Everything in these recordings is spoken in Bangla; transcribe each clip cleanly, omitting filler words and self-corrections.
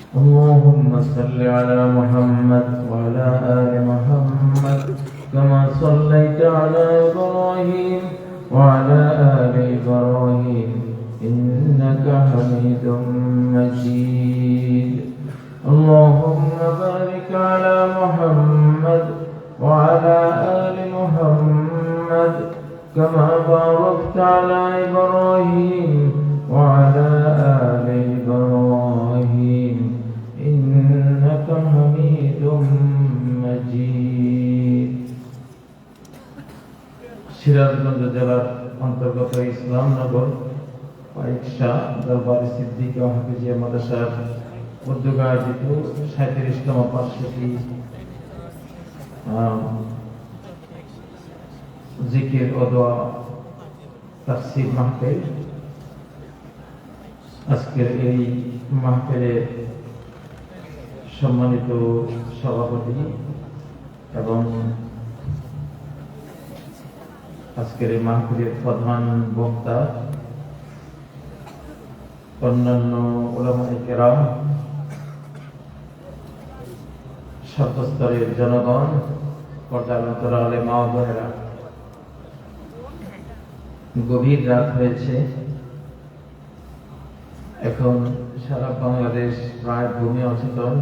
اللهم صل على محمد وعلى آل محمد كما صليت على إبراهيم وعلى آل إبراهيم إنك حميد مجيد. اللهم بارك على محمد وعلى آل محمد كما باركت على إبراهيم وعلى آل إبراهيم إنك حميد مجيد. সিরাজগঞ্জ জেলার অন্তর্গত ইসলামনগর পাইকশা দরবারে সিদ্দিকী হাফিজিয়া মাদ্রাসার উদ্যোগে আয়োজিত 37তম বার্ষিকী জিকির ও দোয়া তাফসীর মাহফিল। আজকের এই মাহফিলের সম্মানিত সভাপতি এবং আজকের এই মাহফিলের প্রধান বক্তা, অন্যান্য উলামায়ে কেরাম, সর্বস্তরের জনগণ, পর্দার অন্তরালে মা ও বোনেরা, গভীর রাত হয়েছে। এখন সারা বাংলাদেশ প্রায় ঘুমে অচেতন।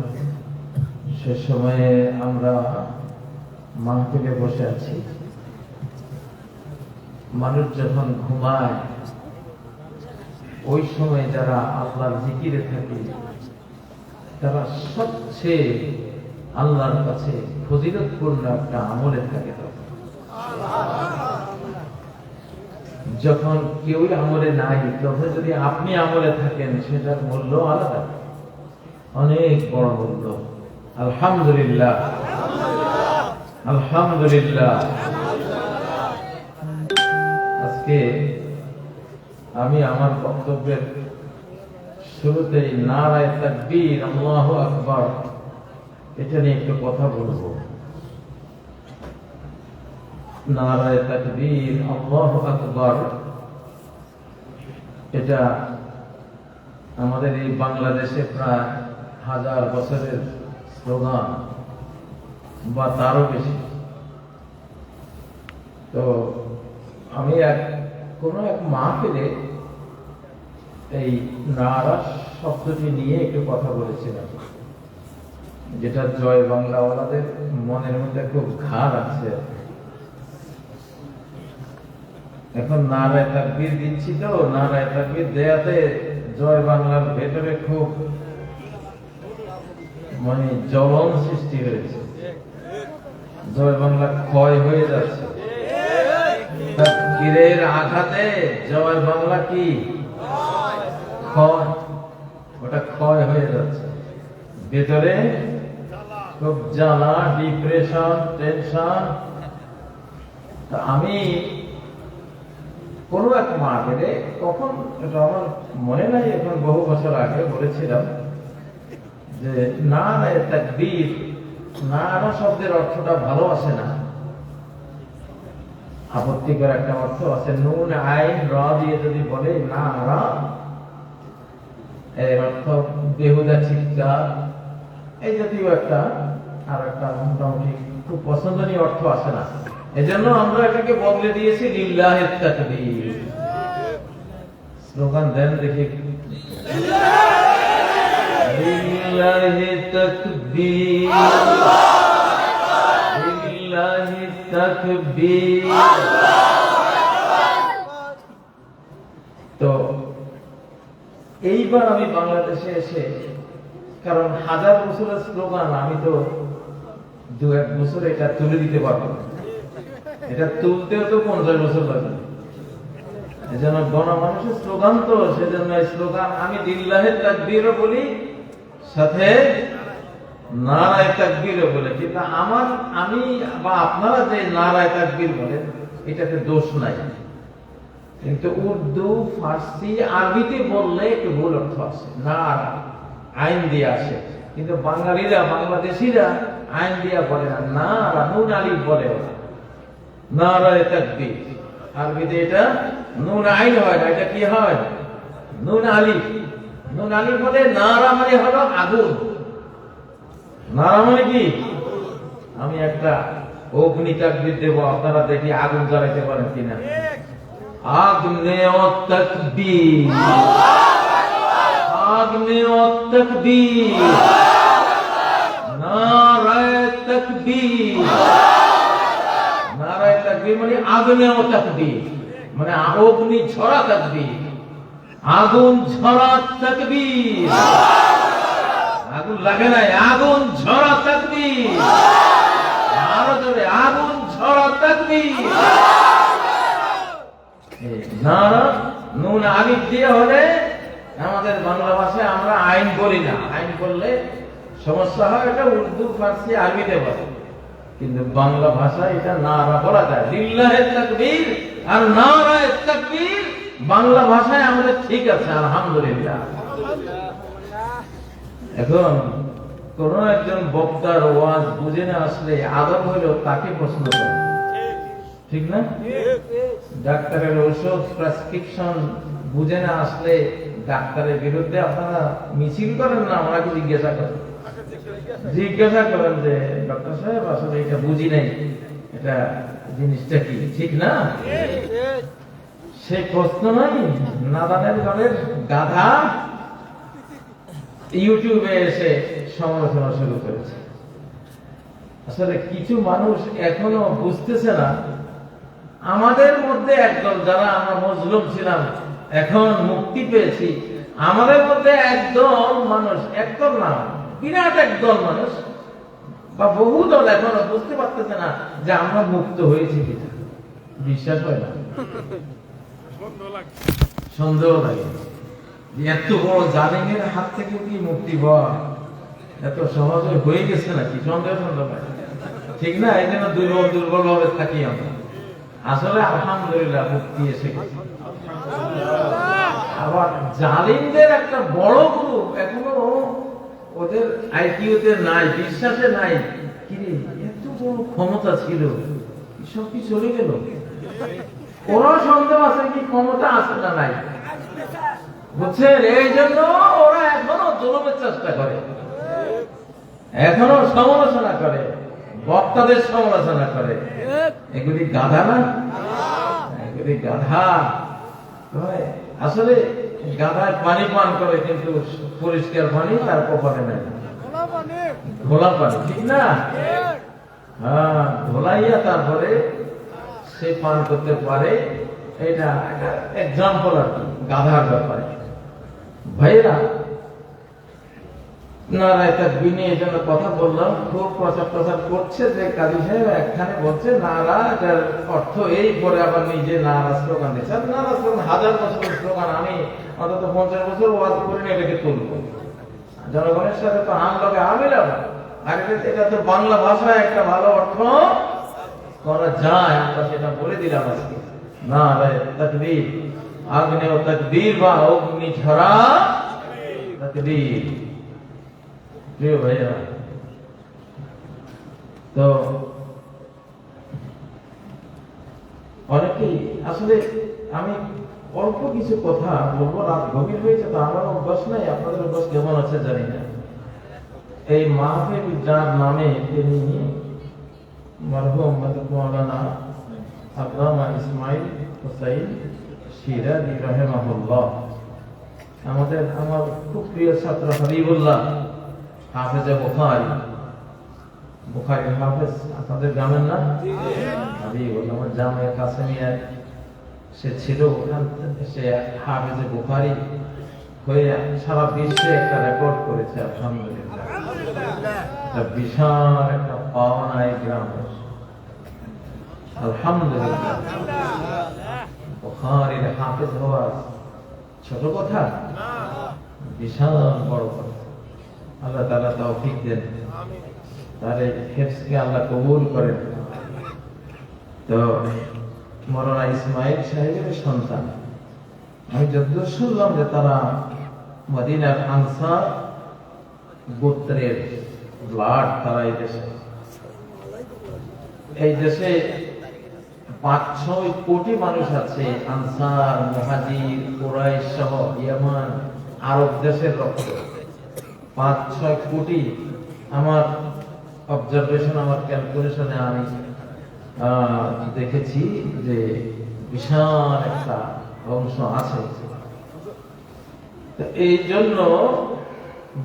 সে সময়ে আমরা মাহফিলে বসে আছি। মানুষ যখন ঘুমায় ওই সময় যারা আল্লাহর জিকিরে থাকে তারা সবচেয়ে আল্লাহর কাছে ফজিলতপূর্ণ একটা আমলে থাকে। যখন কেউ আমলে নাই তখন যদি আপনি আমলে থাকেন সেটার মূল্য আলাদা, অনেক বড় মূল্য। আলহামদুলিল্লাহ, আলহামদুলিল্লাহ। আজকে আমি আমার বক্তব্যের শুরুতেই নারায়ে তাকবীর, আল্লাহু আকবার, এটা নিয়ে একটু কথা বলবো। নারায়ে তাকবীর, আল্লাহু আকবার, এটা আমাদের এই বাংলাদেশে প্রায় 1000 বছরের স্লোগান বা তারও বেশি। তো আমি কোনো এক মাহফিলে এই নারা শব্দটি নিয়ে একটু কথা বলেছিলাম, যেটা জয় বাংলাওয়ালাদের মনের মধ্যে খুব ঘা আছে। এখন নারায়ে তাকবীর দিচ্ছি, তো নারায়ে তাকবীর দেয়াতে জয় বাংলার ভেতরে খুব জ্বলন সৃষ্টি হয়েছে। জয় বাংলা ক্ষয় হয়ে যাচ্ছে। তাকবীরের আঘাতে জয় বাংলা কি ক্ষয়, ওটা ক্ষয় হয়ে যাচ্ছে। ভেতরে খুব জ্বালা, ডিপ্রেশন, টেনশন। আমি কোনো এক মাহফিলে, কখন এটা আমার মনে নাই, এখন বহু বছর আগে বলেছিলাম যে নারায়ে তাকবীর, নারা শব্দের অর্থটা ভালো আসে না, আপত্তিকর একটা অর্থ আছে। নুন আইন র দিয়ে যদি বলে নারা, এর অর্থ বেহুদা চিৎকার, এই জাতীয় একটা আর একটা মোটামুটি খুব পছন্দনীয় অর্থ আসে না। এজন্য আমরা এটাকে বদলে দিয়েছি লিল্লাহি তাকবীর। স্লোগান দেন দেখি, লিল্লাহি তাকবীর, লিল্লাহি তাকবীর। তো এইবার আমি বাংলাদেশে এসে, কারণ 1000 বছরের স্লোগান, আমি তো 2-1 বছর এটা তুলে দিতে পারবো না। এটা তুলতেও তো 50 বছর লাগবে। এজন্য গণমানুষের স্লোগান, তো সেজন্য এই স্লোগান আমি লিল্লাহি তাকবীরও বলি, সাথে নারায়ে তাকবীরও বলি। কিন্তু আমি বা আপনারা যে নারায়ে তাকবীর বলেন এটাতে দোষ নাই, কিন্তু উর্দু, ফার্সি, আরবিতে বললে একটু ভুল অর্থ আসে। নারা আইন দিয়ে আসে, কিন্তু বাঙালিরা, বাংলাদেশিরা আইন দিয়া বলে না, নারা নুন আলিফ বলে। নারায়ে তাকবীর আরবিতে এটা নুন আইন হয় না, এটা কি হয়? নুন আলিফ। নুন আলিফ বলে নারা মানে হলো আগুন। নারা মানে কি? আমি একটা অগ্নি তাকবীর দেব, আপনারা দেখি আগুন জ্বালাইতে পারেন কিনা। আগ্নেয় তাকবীর, আগ্নেয় তাকবীর, নারায়ে তাকবীর। নারায়ে তাকবীর মানে আগ্নেয় তাকবীর, মানে অগ্নি ঝরা তাকবীর, আগুন ঝরা তাকবীর। আগুন লাগে নাই, আগুন ঝরা তাকবীর। আরো জোরে, আগুন ঝরা তাকবীর। নারা নুন আলিফ দিয়ে হলে আমাদের বাংলা ভাষায় আমরা আইন বলি না। আইন বললে সমস্যা হয়, এটা উর্দু, ফার্সি, আরবিতে বলে, কিন্তু বাংলা ভাষায় এটা নারা বলা যায়। লিল্লাহে তাকবীর আর নারায়ে তাকবীর বাংলা ভাষায় আমাদের ঠিক আছে, আলহামদুলিল্লাহ। এখন কোন একজন বক্তার ওয়াজ বুঝে না আসলে আদব হইল তাকে প্রশ্ন করে, ঠিক না? ডাক্তারের ঔষধ প্রেসক্রিপশন বুঝে না আসলে ডাক্তারের বিরুদ্ধে আপনারা মিছিল করেন না, ওনাকে জিজ্ঞাসা করেন। জিজ্ঞাসা করেন যে ডক্টর সাহেব আসলে এটা বুঝি নাই, এটা জিনিসটা কি, ঠিক না? সেই প্রশ্ন নাই, নাদানের দলের গাধা ইউটিউবে এসে সমালোচনা শুরু করেছে। আসলে কিছু মানুষ এখনো বুঝতেছে না, আমাদের মধ্যে একদল যারা আমরা মজলুম ছিলাম এখন মুক্তি পেয়েছি, আমাদের মধ্যে একদল মানুষ, একদল না বিরাট একদল মানুষ বা বহু দল এখনো বুঝতে পারতেছে না যে আমরা মুক্ত হয়েছি কিনা। বিশ্বাস হয় না, সন্দেহ লাগে। এত বড় জালিমের হাত থেকে কি মুক্তি পাওয়া এত সহজে হয়ে গেছে নাকি? সন্দেহ লাগে, ঠিক না? এই জন্য দুর্বল দুর্বল ভাবে থাকি আমরা। আসলে আলহামদুলিল্লাহ মুক্তি এসে গেছে। আবার জালিমদের একটা বড় গ্রুপ এখনো ওদের আইকিউতে নাই, বিশ্বাসে নাই। কিরে, এত বড় ক্ষমতা ছিল, সব কি চলে গেল? ওরা সন্দেহ আছে কি ক্ষমতা আছে না নাই, বুঝছেন? এই জন্য ওরা এখনো জুলুমের চেষ্টা করে, এখনো সমালোচনা করে, বক্তাদের সমালোচনা করে। এগুলি গাধা না? এগুলি গাধা। আসলে গাধায় পানি পান করে কিন্তু পরিষ্কার পানি তার কপালে নেই, ঘোলা পানি, ঠিক না? হ্যাঁ, ঘোলাইয়া তারপরে সে পান করতে পারে। এটা একটা এক্সাম্পল আর কি গাধার ব্যাপারে। ভাইরা, নারায়ে তাকবীর নিয়ে এই জন্য কথা বললাম। খুব প্রচার করছে যে কাজী সাহেব একখানে বলছে নারা, এটার অর্থ এই, পরে আবার নিজে নারা স্লোগান দিচ্ছে। নারা স্লোগান হাজার বছরের স্লোগান, আমি অন্তত 50 বছর ওয়াজ করিনি এটাকে তুলব। জনগণের সাথে তো হাম লগে আমিলাম। আর এটা তো বাংলা ভাষায় একটা ভালো অর্থ করা যায়, আমরা সেটা বলে দিলাম আজকে। নারায়ে তাকবীর, আগ্নেয় তাকবীর বা অগ্নি ঝরা তাকবীর। প্রিয় ভাইয়া, তো অনেকেই আসলে আমি অল্প কিছু কথা বলবো, রাত গভীর হয়েছে তো আমার অভ্যাস নাই, আপনাদের অভ্যাস কেমন আছে জানি না। এই মাহফিল যার নামে তিনি মরহুম মাওলানা আল্লামা ইসমাইল হুসাইন শিরাজি রাহিমাহুল্লাহ, আমার খুব প্রিয় ছাত্র হাবিবুল্লাহ হাফেজে বুখারী, বুখারীর হাফেজ, আপনাদের জানেন না? হাবিবুল্লাহ আমার জামিয়া কাসেমিয়ায় সে ছিল, ওখান থেকে সে হাফেজে বুখারী হয়ে সারা বিশ্বে একটা রেকর্ড করেছে। আলহামদুলিল্লাহ, একটা বিশাল একটা পাওনা এই গ্রামের। আলহামদুলিল্লাহ, বুখারীর হাফেজ হওয়া ছোট কথা, বিশাল বড় কথা। আল্লাহ তাআলা তৌফিক দেন, তার হিফজকে আল্লাহ কবুল করেন। তো মাওলানা ইসমাইল সাহেবের সন্তান, আমি যতদূর শুনলাম যে তারা মদিনার আনসার গোত্রের ব্লাড, তারা এই দেশে 5-6 কোটি মানুষ আছে, আনসার, মুহাজির, কুরাইশ সহ ইয়ামান, আরব দেশের রক্ত 5-6 কোটি। আমার অবজারভেশন, আমার ক্যালকুলেশনে আমি দেখেছি যে বিশাল একটা অংশ আছে। এই জন্য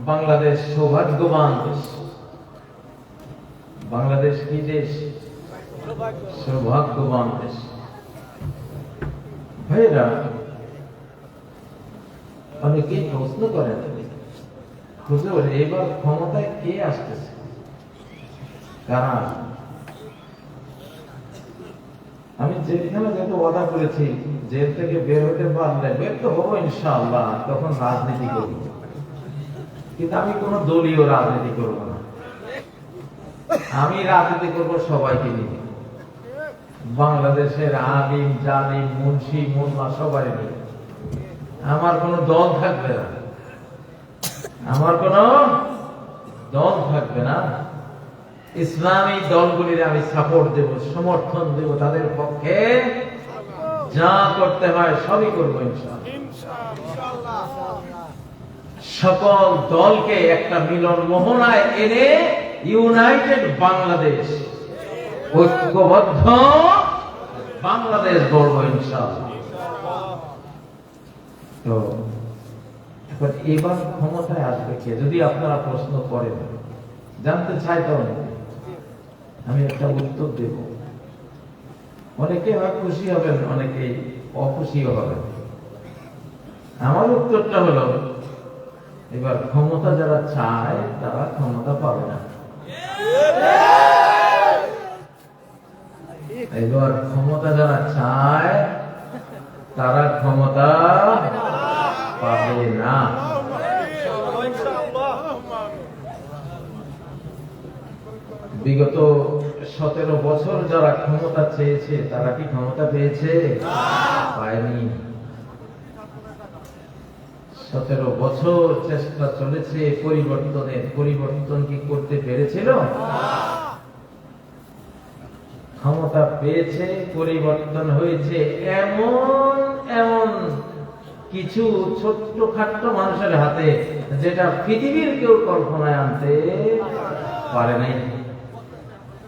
বাংলাদেশ সৌভাগ্যবান দেশ। বাংলাদেশ কি দেশ? সৌভাগ্যবান দেশ। ভাইরা, অনেকেই প্রশ্ন করেন, হুজুর এবার ক্ষমতায় কে আসতেছে, কারা? আমি যেখানে যেহেতু ওয়াদা করেছি, জেল থেকে বের হতে পারলে, বের তো হবো ইনশাআল্লাহ, তখন রাজনীতি করব, কিন্তু আমি কোন দলীয় রাজনীতি করব না। আমি রাজনীতি করব সবাইকে নিয়ে, বাংলাদেশের আলিম, জালিম, মুন্সি, মোল্লা সবাই নিয়ে। আমার কোন দল থাকবে না, আমার কোন দল থাকবে না। ইসলামী দলগুলির আমি সাপোর্ট দেব, সমর্থন দেব, তাদের পক্ষে যা করতে হয় সবই করবো ইনশাআল্লাহ। সকল দলকে একটা মিলন মোহনায় এনে ইউনাইটেড বাংলাদেশ, ঐক্যবদ্ধ বাংলাদেশ গড়বো ইনশাআল্লাহ। তো এখন এবার ক্ষমতায় আসবে কে, যদি আপনারা প্রশ্ন করেন, জানতে চাই, তো আমি একটা উত্তর দেব। অনেকে হয় খুশি হবেন, অনেকে অখুশিও হবেন। আমার উত্তরটা হলো, এবার ক্ষমতা যারা চায় তারা ক্ষমতা পাবে না। এবার ক্ষমতা যারা চায় তারা ক্ষমতা পাবে না। বিগত 17 বছর যারা ক্ষমতা চেয়েছে তারা কি ক্ষমতা পেয়েছে? পায়নি। 17 বছর চেষ্টা চলেছে পরিবর্তনের, পরিবর্তন কি করতে পেরেছিল? ক্ষমতা পেয়েছে, পরিবর্তন হয়েছে, এমন এমন কিছু ছোট্টখাট্ট মানুষের হাতে, যেটা পৃথিবীর কেউ কল্পনায় আনতে পারে নাই।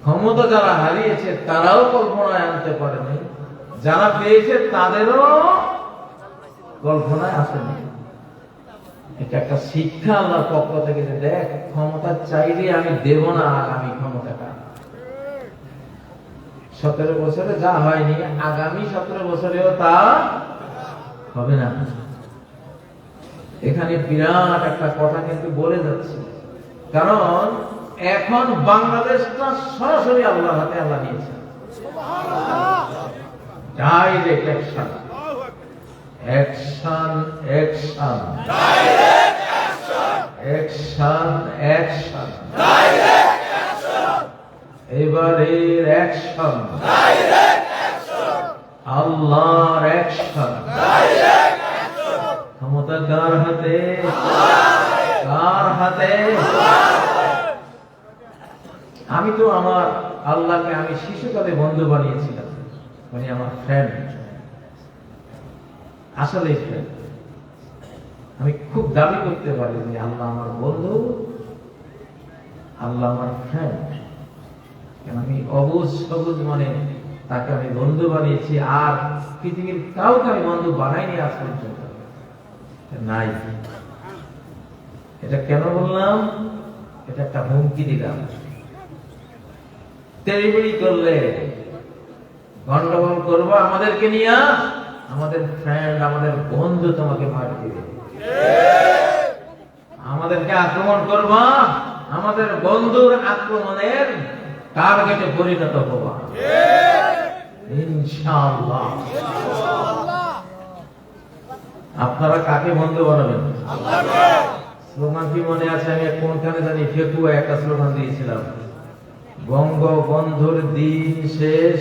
ক্ষমতা যারা হারিয়েছে তারাও কল্পনায় আনতে পারেনি, যারা পেয়েছে তাদেরও কল্পনায় আসেনি। এটা একটা শিক্ষা আল্লাহর পক্ষ থেকে, যে দেখ, ক্ষমতা চাইলে আমি দেব না আগামী ক্ষমতাটা। 17 বছরে যা হয়নি, আগামী 17 বছরেও তা হবে না। এখানে বিরাট একটা কথা কিন্তু বলে যাচ্ছে, কারণ এখন বাংলাদেশটা সরাসরি আল্লাহর হাতে আল্লাহ নিয়েছে। Direct action, action, action, direct action, action, action, direct action. এবারের অ্যাকশন, ডাইরেক্ট অ্যাকশন, আল্লাহর অ্যাকশন, ডাইরেক্ট অ্যাকশন। ক্ষমতা কার হাতে? কার হাতে? আমি তো আমার আল্লাহকে আমি শিশুকালে বন্ধু বানিয়েছিলাম, মানে আমার ফ্রেন্ড, আসলে ফ্রেন্ড। আমি খুব দাবি করতে পারি যে আল্লাহ আমার বন্ধু, আল্লাহ আমার ফ্রেন্ড। আমি অবুঝ সবুজ মানে তাকে আমি বন্ধু বানিয়েছি, আর পৃথিবীর কাউকে আমি বন্ধু বানাইনি আজ পর্যন্ত, নাই। এটা কেন বললাম? এটা একটা হুমকি দিলাম, তেড়িবেড়ি করলে, গন্ডগোল করবো আমাদেরকে নিয়ে, আমাদের ফ্রেন্ড, আমাদের বন্ধু তোমাকে মার দিবে। আমাদেরকে আক্রমণ করবা, আমাদের বন্ধুর আক্রমণের টার্গেটে পরিণত হবা ইনশাআল্লাহ। আপনারা কাকে বন্ধু বানাবেন? স্লোগান কি মনে আছে? আমি কোনখানে জানি ফেকুয়া একটা স্লোগান দিয়েছিলাম, বঙ্গবন্ধুর দিন শেষ,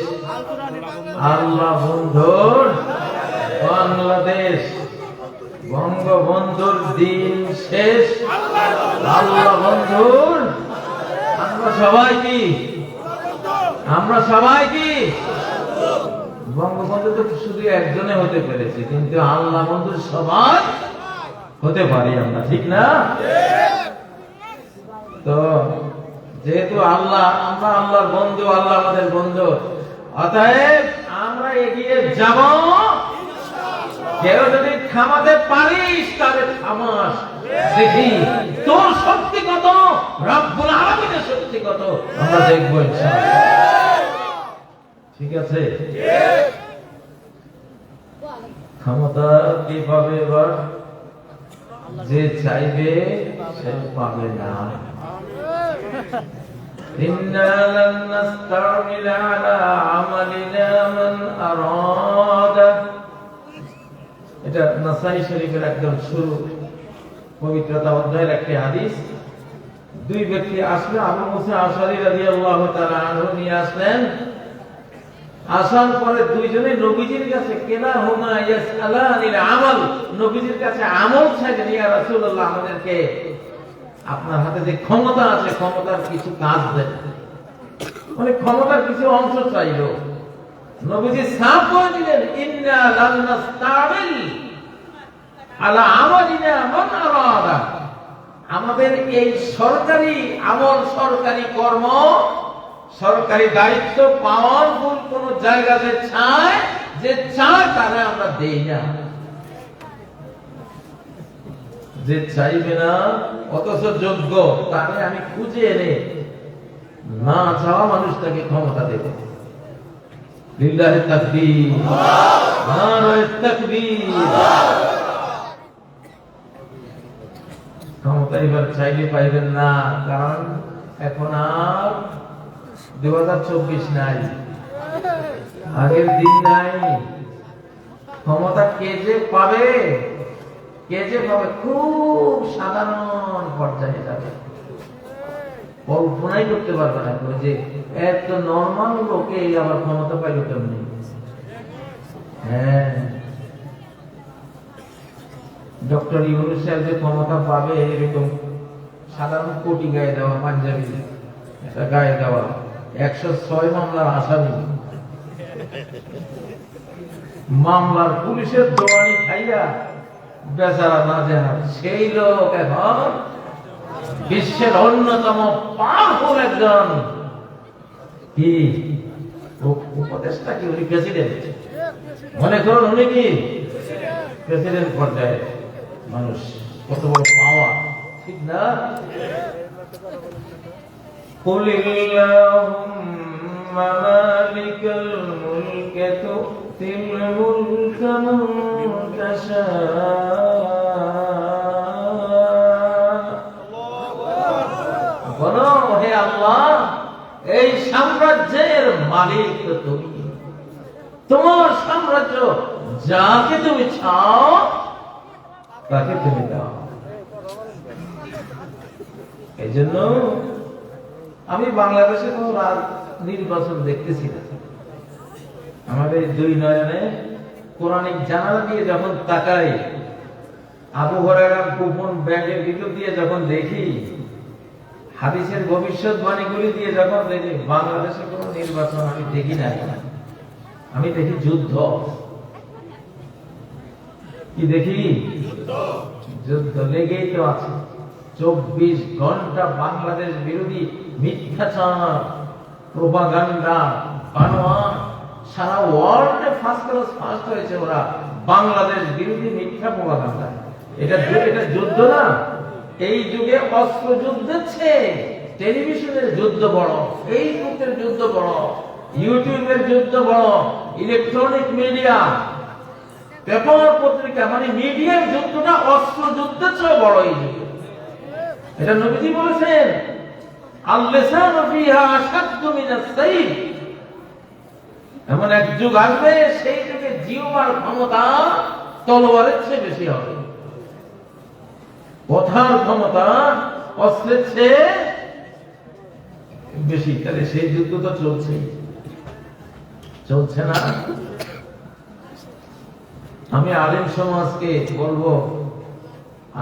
আল্লাহ বন্ধুর বাংলাদেশ। বঙ্গবন্ধুর দিন শেষ, আল্লাহ বন্ধুর। আমরা সবাই কি? আমরা সবাই কি? বঙ্গবন্ধু তো শুধু একজনে হতে পেরেছে, কিন্তু আল্লাহ বন্ধু সবাই হতে পারি আমরা, ঠিক না? তো যেহেতু আল্লাহ, আমরা আল্লাহর বন্ধু, আল্লাহ আমাদের বন্ধু, অতএব আমরা এগিয়ে যাব। কেউ যদি থামাতে পারিস তাহলে থামাস, দেখি তোর শক্তি কত, রব্বুল আলামিনের শক্তি কত, আমরা দেখবো ইনশাআল্লাহ। ঠিক আছে? ক্ষমতা কি পাবে এবার? যে চাইবে সে পাবে না। ইন্না লান নাস্তামিল আলা আমালিনা মান আরাদা, এটা নাসাই শরীফের একদম শুরু পবিত্রতা অধ্যায়ের একটি হাদিস। দুই ব্যক্তি আসলে, আবু মুসা আশআরী রাদিয়াল্লাহু তাআলা আনহু নিয়ে আসলেন। আসার পরে দুইজনে নবীজির কাছে কেনা হুমা ইয়াসআলানিল আমাল, নবীজির কাছে আমল চাইলেন। ইয়া রাসূলুল্লাহ, আমাদেরকে আপনার হাতে যে ক্ষমতা আছে, ক্ষমতার কিছু কাজ দেন, মানে ক্ষমতার কিছু অংশ চাইল। নবীজি সাফ করে দিলেন, ইন্না লান নাস্তামিল আলা আমালিনা মান আরাদা, আমাদের এই সরকারি আমল, সরকারি কর্ম, সরকারি দায়িত্ব পাওয়ার কোন জায়গা যে চায় তারা আমরা দেই না। যে চাইবে না অথচ যোগ্য, তাকে আমি খুঁজে এনে না চাওয়া মানুষটাকে ক্ষমতা দেব। লিল্লাহি তাকবীর, নারায়ে তাকবীর। ক্ষমতা এবার চাইলে পাইবেন না, কারণ এখন আর 2024 নাই, আগের দিন নাই। ক্ষমতা কে যে পাবে, খুব সাধারণ পর্যায়ে যাবে, কল্পনাই করতে পারবে না যে এত নর্মাল লোকে আবার ক্ষমতা পাইল কেমনি। হ্যাঁ, ডক্টর ইউনূস সাহেব যে ক্ষমতা পাবে, এরকম সাধারণ কোটি গায়ে দেওয়া, পাঞ্জাবি একটা গায়ে দেওয়া, 106 মামলার আসামি, মামলার পুলিশের দোয়ানি খাইয়া বেচারা নাজেহাল, সেই লোক এখন বিশ্বের অন্যতম পাওয়ারফুল একজন কি উপদেষ্টা, কি উনি প্রেসিডেন্ট, মনে করুন উনি কি প্রেসিডেন্ট পর্যায়ে মানুষ, কত বড় পাওয়ার, ঠিক না? কুলিল্লাহুম্মা মালিকাল মুলকি তু'তিল মুলকা মান তাশা, বলো হে আল্লাহ, এই সাম্রাজ্যের মালিক তো তুমি, তোমার সাম্রাজ্য যাকে তুমি চাও তাকে তুমি দাও। এই জন্য আমি বাংলাদেশে কোন নির্বাচন দেখতেছি না। আমাদের দুই নয়নে কোরআনিক জানালা দিয়ে যখন তাকাই, আবু হুরায়রার গোপন ব্যাগের ভিতর দিয়ে যখন দেখি, হাদিসের ভবিষ্যৎবাণীগুলি দিয়ে যখন দেখি, বাংলাদেশে কোন নির্বাচন আমি দেখি না। আমি দেখি যুদ্ধ। কি দেখি? যুদ্ধ লেগেই তো আছে। 24 ঘন্টা বাংলাদেশ বিরোধী মিথ্যাচার, প্রোপাগান্ডা, বানোয়াট, সারা ওয়ার্ল্ডে ফার্স্ট হয়েছে ওরা বাংলাদেশ বিরোধী মিথ্যা প্রোপাগান্ডা। এটা যুদ্ধ না। এই যুগে অস্ত্র যুদ্ধের চেয়ে টেলিভিশনের যুদ্ধ বড়, ফেসবুকের যুদ্ধ বড়, ইউটিউবের যুদ্ধ বড়, ইলেকট্রনিক মিডিয়া, পেপার পত্রিকা, মানে মিডিয়ার যুদ্ধটা অস্ত্র যুদ্ধের চেয়ে বড় এই যুগে। এটা নবীজি বলেছেন, আল-লিসানু ফিহা আশাদ্দু মিনাস সাইফ। এমন এক যুগ আসবে, সেই যুগে জিহ্বার ক্ষমতা তলোয়ারের চেয়ে বেশি হবে, কথার ক্ষমতা অস্ত্রের চেয়ে বেশি। তাহলে সেই যুদ্ধ তো চলছে না। আমি আলেম সমাজকে বলবো,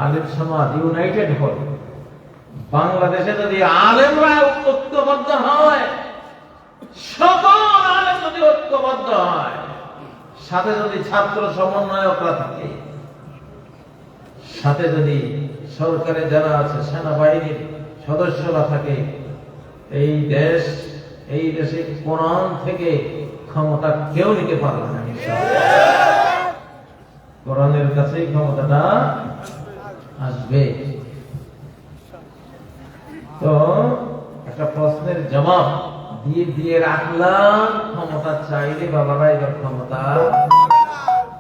আলেম সমাজ ইউনাইটেড হয়। বাংলাদেশে যদি আলেমরা ঐক্যবদ্ধ হয়, সকল আলেম যদি ঐক্যবদ্ধ হয়, সাথে যদি ছাত্র সমন্বয়করা থাকে, সাথে যদি সরকারে যারা আছে সেনাবাহিনীর সদস্যরা থাকে, এই দেশে কোরআন থেকে ক্ষমতা কেউ নিতে পারবে না। কোরআনের কাছেই ক্ষমতাটা আসবে। তো একটা প্রশ্নের জবাব দিয়ে রাখলাম, ক্ষমতা চাইলে বাবারা এবার ক্ষমতা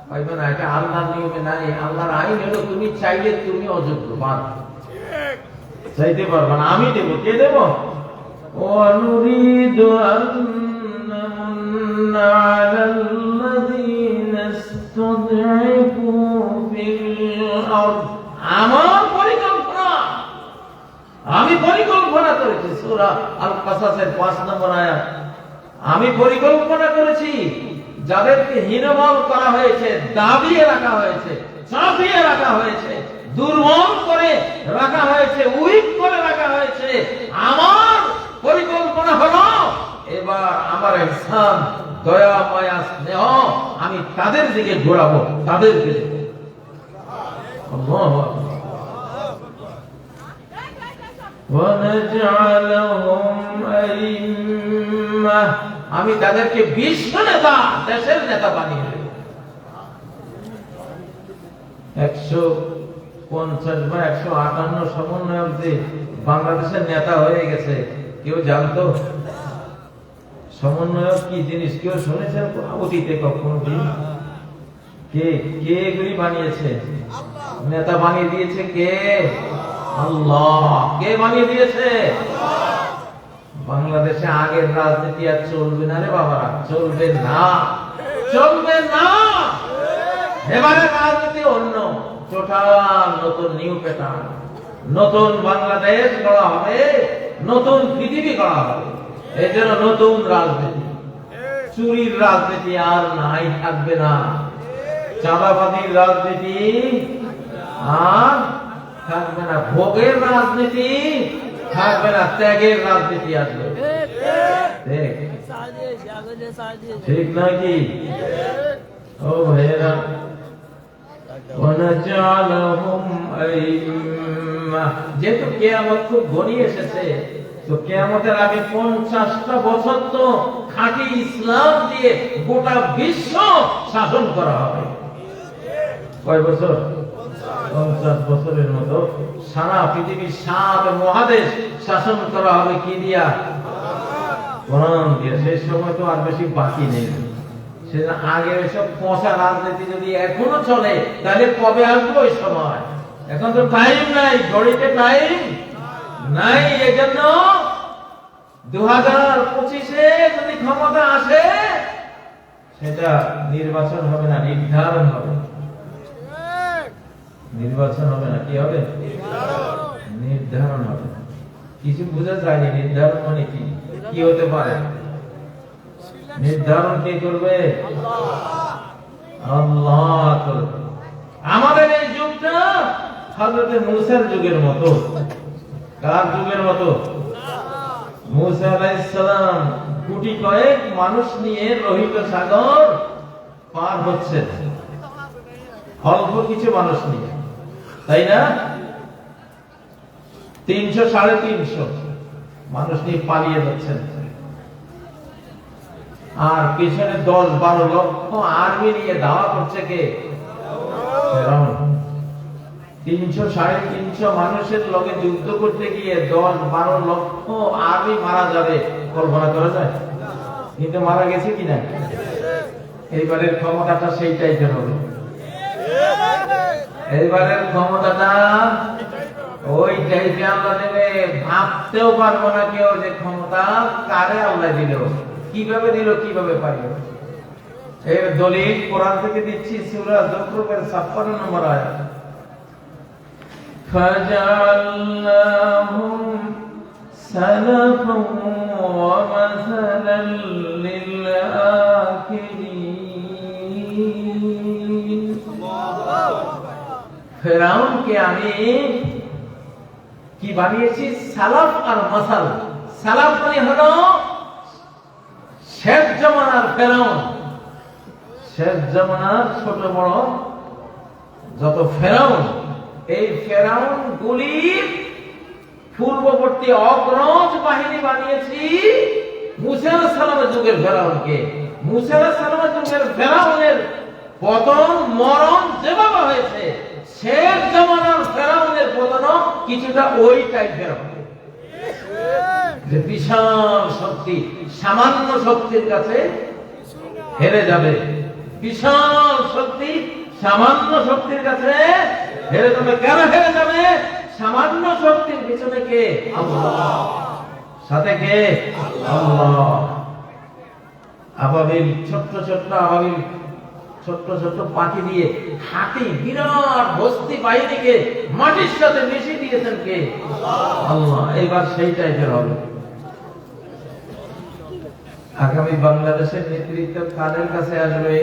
পাইবে না। এটা আল্লাহর নিয়মে নাই। আল্লাহর আইন হলো তুমি চাইলে তুমি অযোগ্য, বাদ চাইতে পারবে না। আমি দেবো, কে দেব? وَنُرِيدُ أَن نَّمُنَّ عَلَى الَّذِينَ اسْتُضْعِفُوا فِي الْأَرْضِ। আমার পরিকল্পনা, আমি পরিকল্পনা করেছি। সূরা আল কাসাসের 5 নম্বর আয়াত। আমি পরিকল্পনা করেছি যাদেরকে হীনবল করা হয়েছে, দাবিয়ে রাখা হয়েছে, চাপিয়ে রাখা হয়েছে, দুর্বল করে রাখা হয়েছে, উইক করে রাখা হয়েছে, আমার পরিকল্পনা হলো এবার আমার ইহসান, দয়া, মায়া, স্নেহ আমি তাদের দিকে ঘোরাবো, তাদেরকে আমি তাদেরকে বিশ্ব নেতা, দেশের নেতা বানিয়ে দেব। 150 বা 158 সমন্বয়ক যে বাংলাদেশের নেতা হয়ে গেছে, কেউ জানতো সমন্বয়ক কি জিনিস? কেউ শুনেছেন অতীতে কখনো? কে এগুলি বানিয়েছে? নেতা বানিয়ে দিয়েছে কে? আল্লাহ। কে বানিয়ে দিয়েছে? বাংলাদেশে আগের রাজনীতি আর চলবে না রে বাবারা, চলবে না, চলবে না। এবারে রাজনীতি অন্য, টোটাল নতুন নিউ প্যাটার্ন, নতুন বাংলাদেশ গড়া হবে, নতুন পৃথিবী গড়া হবে। এই জন্য নতুন রাজনীতি, চুরির রাজনীতি আর নাই, থাকবে না। চাঁদাবাদীর রাজনীতি আর থাকবে না। ভোগের রাজনীতি থাকবে না, ত্যাগের রাজনীতি আসবে। ঠিক নাকি? ও ভাইয়েরা, যেহেতু কিয়ামত খুব ঘনিয়ে এসেছে, তো কিয়ামতের আগে 50টা বছর তো খাঁটি ইসলাম দিয়ে গোটা বিশ্ব শাসন করা হবে। কয় বছর? 50 বছরের মতো সারা পৃথিবীর 7 মহাদেশ শাসন করা হবে। কি দিয়া? কোরআন দিয়ে। সেই সময় তো আর বেশি বাকি নেই। সেটা আগে এসব পচা রাজনীতি যদি এখনো চলে, তাহলে কবে আসবে ওই সময়? এখন তো টাইম নাই, ঘড়িতে টাইম নাই। এজন্য 2025-এ যদি ক্ষমতা আসে, সেটা নির্বাচন হবে না, নির্ধারণ হবে। নির্বাচন হবে না, কি হবে? নির্ধারণ হবে। কিছু বোঝা যায়নি নির্ধারণ মানে কি, কি হতে পারে? নির্ধারণ কে করবে? আল্লাহ করবে। আমাদের এই যুগটা হযরত মূসার যুগের মতো। কার যুগের মতো? মূসা আলাইহিস সালাম কোটি কয়েক মানুষ নিয়ে লোহিত সাগর পার হচ্ছে, অল্প কিছু মানুষ নিয়ে, তাই না? 300 350 মানুষ নিয়ে পালিয়ে যাচ্ছেন। আর পিছনে 10-12 লক্ষ আর্মি নিয়ে দাওয়া করছে কে? ফেরাউন। 300 350 মানুষের লগে যুদ্ধ করতে গিয়ে 10-12 লক্ষ আর্মি মারা যাবে, কল্পনা করা যায়? কিন্তু মারা গেছে কিনা? এইবারের ক্ষমতাটা সেই টাইপের হবে। এইবারের ক্ষমতাটা ওই টাইপে আল্লাহ দেবে, ভাবতেও পারবো না কেউ যে ক্ষমতা কারে আল্লাহ দিল, কিভাবে দিল, কিভাবে পাইল। এর দলিল কোরআন থেকে দিচ্ছি, সূরা যুখরুফের 56 নম্বর আয়াত। فَجَعَلْنَاهُمْ سَلَفًا وَمَثَلًا لِلْآخِرِينَ। ফেরাউনকে আমি কি বানিয়েছি? সালাফ আর মাসাল। সালাফ মানে হলো শেষ জামানার ফেরাউন, শেষ জামানার ছোট বড় যত ফেরাউন, এই ফেরাউন গুলির পূর্ববর্তী অগ্রজ বাহিনী বানিয়েছি মুসা আলাইহিস সালামের যুগের ফেরাউনকে। মুসা আলাইহিস সালামের যুগের ফেরাউনের পতন মরণ যেভাবে হয়েছে, শেষ জামানার ফেরাউনের পতনও কিছুটা ওই টাইপের হবে, যে বিশাল শক্তি সামান্য শক্তির কাছে হেরে যাবে। বিশাল শক্তি সামান্য শক্তির কাছে হেরে যাবে। কেন হেরে যাবে? সামান্য শক্তির পিছনে কে? আল্লাহ। সাথে কে? আল্লাহ। আবাবিল, ছোট্ট ছোট্ট আবাবিল, ছোট্ট ছোট্ট পাখি দিয়ে হাতি বিরাট বস্তি বাহিনীকে মাটির সাথে মিশিয়ে দিয়েছেন কে? আল্লাহ। এইবার সেই টাইপের হবে। আগামী বাংলাদেশের নেতৃত্ব কাদের কাছে আসবে?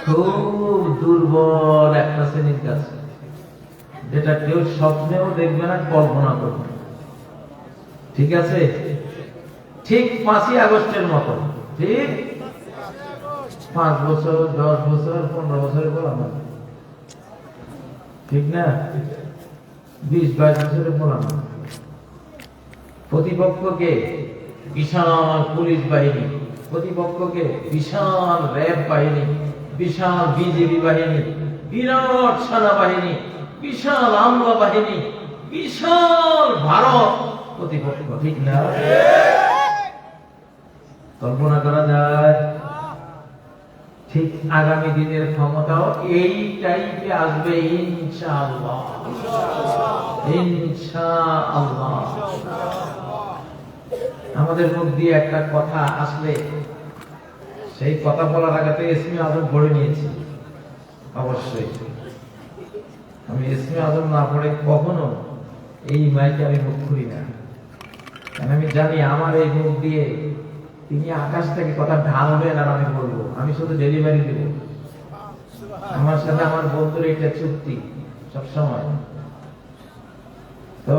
খুব দুর্বল একটা শ্রেণীর কাছে, যেটা কেউ স্বপ্নেও দেখবে না, কল্পনা করবে। ঠিক আছে? ঠিক 5ই আগস্টের মতো, ঠিক 5 বছর 10 বছর 15 বছরের পর আমার, ঠিক না? 20-22 বছরের পর আমার প্রতিপক্ষকে বিশাল পুলিশ বাহিনী, প্রতিপক্ষকে বিশাল র্যাব বাহিনী, বিশাল বিজিবি বাহিনী, বিরাট সেনাবাহিনী, বিশাল আমলা বাহিনী, বিশাল ভারত প্রতিপক্ষ, ঠিক না? কল্পনা করা যায়? ঠিক আগামী দিনের ক্ষমতাও এই টাইপে আসবে ইনশাআল্লাহ, ইনশাআল্লাহ। আমাদের মুখ দিয়ে একটা কথা আসলে সেই কথা বলার আগে তো ইসমে আজম পড়ে নিয়েছি। অবশ্যই আমি ইসমে আজম না পড়ে কখনো এই মাইকে আমি মুখ খুলি না, কারণ আমি জানি আমার এই মুখ দিয়ে তিনি আকাশ থেকে কথা ঢালবেন আর আমি বলবো, আমি শুধু ডেলিভারি দেব। আমার সাথে আমার বন্ধুর এটা চুক্তি সবসময়। তো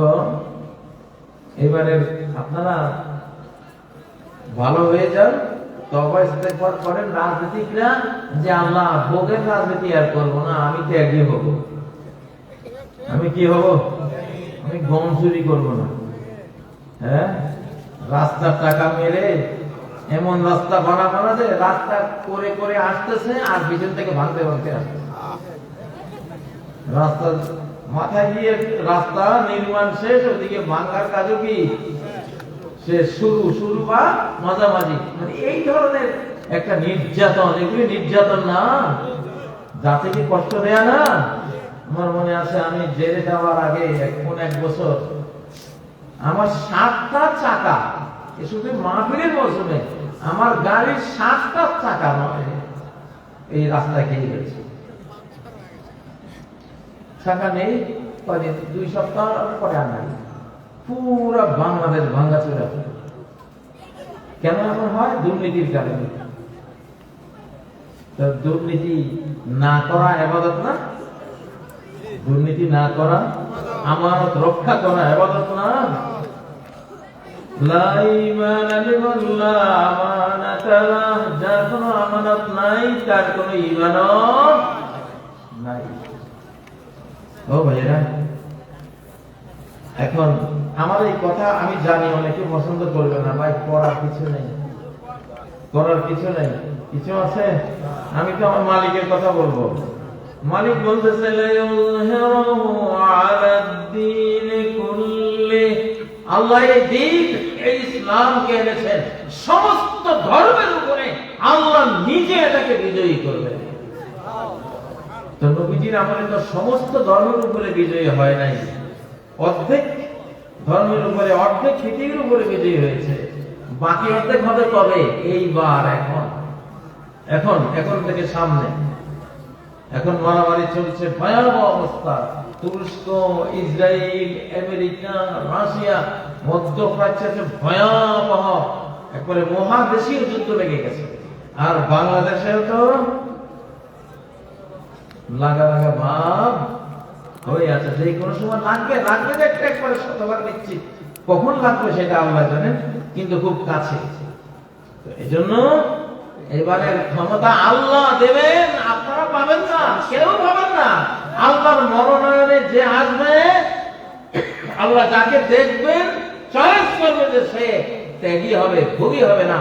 এবারে আপনারা ভালো হয়ে যান, তওবা ইস্তেগফার করেন। রাজনীতিকরা যে আল্লাহ ভোগের রাজনীতি আর করবো না, আমি ত্যাগী হব। আমি কি হব? আমি গম চুরি করবো না। হ্যাঁ, রাস্তার টাকা মেরে এমন রাস্তা বানাবো না যে রাস্তা করে করে আসতেছে আর পিছন থেকে ভাঙতে ভাঙতে আসতেছে। রাস্তা মাথায় দিয়ে রাস্তা নির্মাণ শেষ, ওদিকে ভাঙার কাজও কি সে শুরু বা মাঝামাঝি, মানে এই ধরনের একটা নির্যাতন। এগুলি নির্যাতন না, জাতিকে কষ্ট দেয়া না। আমার মনে আছে আমি জেলে যাওয়ার আগে এক বছর আমার 7টা চাকা, শুধু মাহফিলের মৌসুমে আমার গাড়ির 7টা চাকা এই রাস্তায় খেয়ে গেছে। চাকা নেই, 2 সপ্তাহ পরে আর নাই। পুরা বাংলাদেশ ভাঙ্গাচোরা। কেন এমন হয়? দুর্নীতির কারণে। দুর্নীতি না করা ইবাদত না? দুর্নীতি না করা, আমানত রক্ষা করা ইবাদত না? লা ঈমানা লিমান লা আমানাতা লাহ, যার কোনো আমানত নাই তার কোনো ঈমানও নাই। ও ভাইরা, এখন আমার এই কথা আমি জানি অনেকে পছন্দ করবে না। ভাই, করার কিছু নেই, করার কিছু নেই। কিছু আছে? আমি তো আমার মালিকের কথা বলবো। মালিক বলতেছে আল্লাহ এই দিন, এই ইসলামকে এনেছেন সমস্ত ধর্মের উপরে। আল্লাহ নিজে এটাকে বিজয়ী করবেন। তো নবীজির আমলে তো সমস্ত ধর্মের উপরে বিজয়ী হয় নাই, অর্ধেক ধর্মের উপরে, অর্ধেক পৃথিবীর উপরে বিজয়ী হয়েছে। বাকি অর্ধেক হবে কবে? এইবার, এখন থেকে সামনে। এখন মারামারি চলছে, ভয়াবহ অবস্থা। তুরস্ক, ইসরায়েল, আমেরিকা, রাশিয়া, মধ্যপ্রাচ্যে ভয়াবহ একবারে মহাদেশীয় যুদ্ধ লেগে গেছে। আর বাংলাদেশেও তো লাগা লাগা ভাব হয়ে আছে। যে কোনো সময় লাগবে একটা একবারে শতবার নিচ্ছি, কখন লাগবে সেটা আল্লাহ জানেন, কিন্তু খুব কাছে। এই জন্য এবারের ক্ষমতা আল্লাহ দেবেন, আপনারা পাবেন না, কেউ পাবেন না। আল্লাহর মনোনয়নে যে আসবে, আল্লাহ যাকে দেখবেন চয়েস করবে যে সে ত্যাগী হবে, ভোগী হবে না,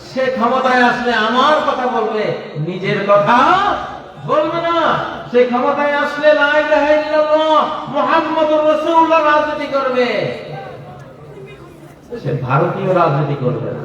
সে ক্ষমতায় আসলে আমার কথা বলবে, নিজের কথা বলবে না। সে ক্ষমতায় আসলে লা ইলাহা ইল্লাল্লাহ মুহাম্মাদুর রাসূলুল্লাহ রাজনীতি করবে, সে ভারতীয় রাজনীতি করবে না।